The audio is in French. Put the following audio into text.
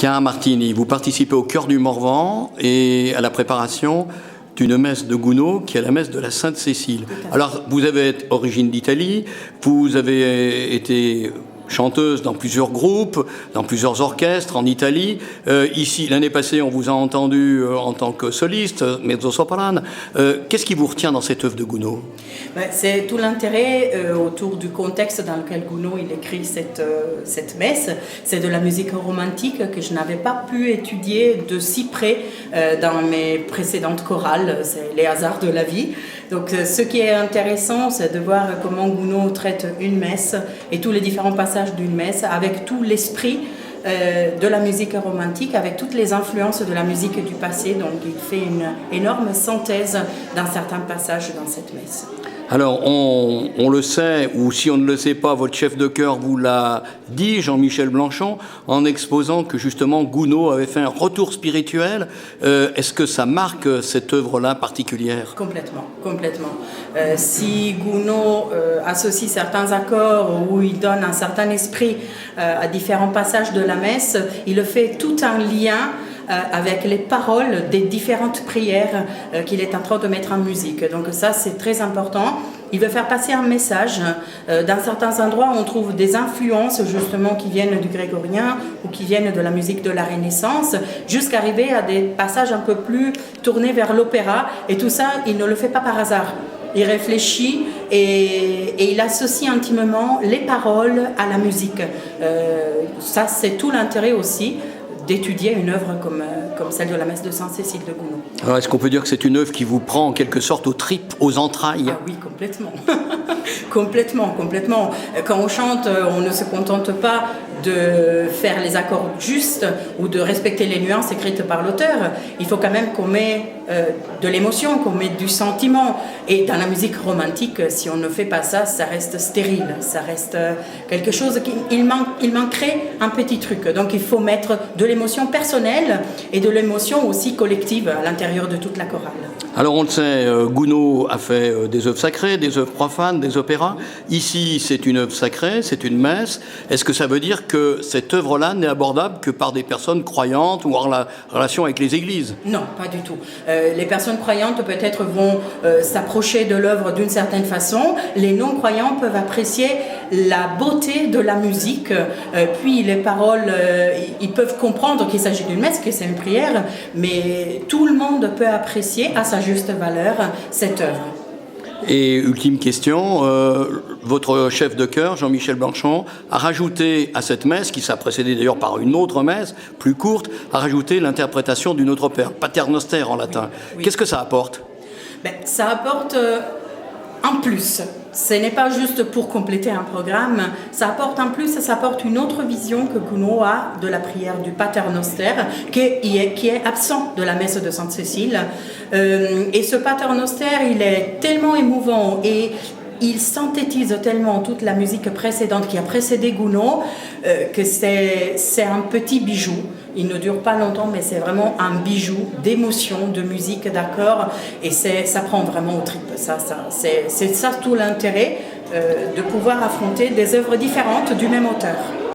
Chiara Martini, vous participez au Chœur du Morvan et à la préparation d'une messe de Gounod qui est la messe de la Sainte-Cécile. Alors, vous avez origine d'Italie, vous avez été chanteuse dans plusieurs groupes, dans plusieurs orchestres en Italie. Ici, l'année passée, on vous a entendu en tant que soliste, mezzo-soprane. Qu'est-ce qui vous retient dans cette œuvre de Gounod ? C'est tout l'intérêt autour du contexte dans lequel Gounod il écrit cette messe. C'est de la musique romantique que je n'avais pas pu étudier de si près dans mes précédentes chorales. C'est les hasards de la vie. Donc ce qui est intéressant, c'est de voir comment Gounod traite une messe et tous les différents passages d'une messe avec tout l'esprit de la musique romantique, avec toutes les influences de la musique du passé. Donc il fait une énorme synthèse dans certains passages dans cette messe. Alors, on le sait, ou si on ne le sait pas, votre chef de chœur vous l'a dit, Jean-Michel Blanchon, en exposant que justement Gounod avait fait un retour spirituel. Est-ce que ça marque cette œuvre-là particulière ? Complètement, complètement. Si Gounod associe certains accords ou il donne un certain esprit à différents passages de la messe, il le fait tout un lien avec les paroles des différentes prières qu'il est en train de mettre en musique. Donc ça, c'est très important. Il veut faire passer un message. Dans certains endroits, on trouve des influences justement qui viennent du grégorien ou qui viennent de la musique de la Renaissance, jusqu'à arriver à des passages un peu plus tournés vers l'opéra. Et tout ça, il ne le fait pas par hasard. Il réfléchit et il associe intimement les paroles à la musique. Ça, c'est tout l'intérêt aussi d'étudier une œuvre comme celle de la messe de Sainte-Cécile de Gounod. Alors, est-ce qu'on peut dire que c'est une œuvre qui vous prend en quelque sorte aux tripes, aux entrailles ? Ah oui, complètement. Complètement. Quand on chante, on ne se contente pas de faire les accords justes ou de respecter les nuances écrites par l'auteur. Il faut quand même qu'on mette de l'émotion, qu'on mette du sentiment. Et dans la musique romantique, si on ne fait pas ça, ça reste stérile. Ça reste quelque chose il manquerait un petit truc. Donc il faut mettre de l'émotion personnelle et de l'émotion aussi collective à l'intérieur de toute la chorale. Alors on le sait, Gounod a fait des œuvres sacrées, des œuvres profanes, des opéras. Ici, c'est une œuvre sacrée, c'est une messe. Est-ce que ça veut dire que cette œuvre-là n'est abordable que par des personnes croyantes ou en relation avec les églises ? Non, pas du tout. Les personnes croyantes peut-être vont s'approcher de l'œuvre d'une certaine façon. Les non-croyants peuvent apprécier la beauté de la musique. Puis les paroles, ils peuvent comprendre qu'il s'agit d'une messe, que c'est une prière, mais tout le monde peut apprécier à sa juste valeur cette œuvre. Et ultime question, votre chef de chœur, Jean-Michel Blanchon, a rajouté à cette messe, qui s'est précédée d'ailleurs par une autre messe, plus courte, a rajouté l'interprétation d'une autre opère, Pater Noster en latin. Oui. Qu'est-ce que ça apporte ? Ça apporte un plus. Ce n'est pas juste pour compléter un programme, ça apporte un plus, ça apporte une autre vision que Gounod a de la prière du Pater Noster, qui est absent de la messe de Sainte-Cécile. Et ce Pater Noster, il est tellement émouvant et il synthétise tellement toute la musique précédente qui a précédé Gounod que c'est un petit bijou. Il ne dure pas longtemps, mais c'est vraiment un bijou d'émotion, de musique, d'accords, et ça prend vraiment aux tripes. C'est ça tout l'intérêt de pouvoir affronter des œuvres différentes du même auteur.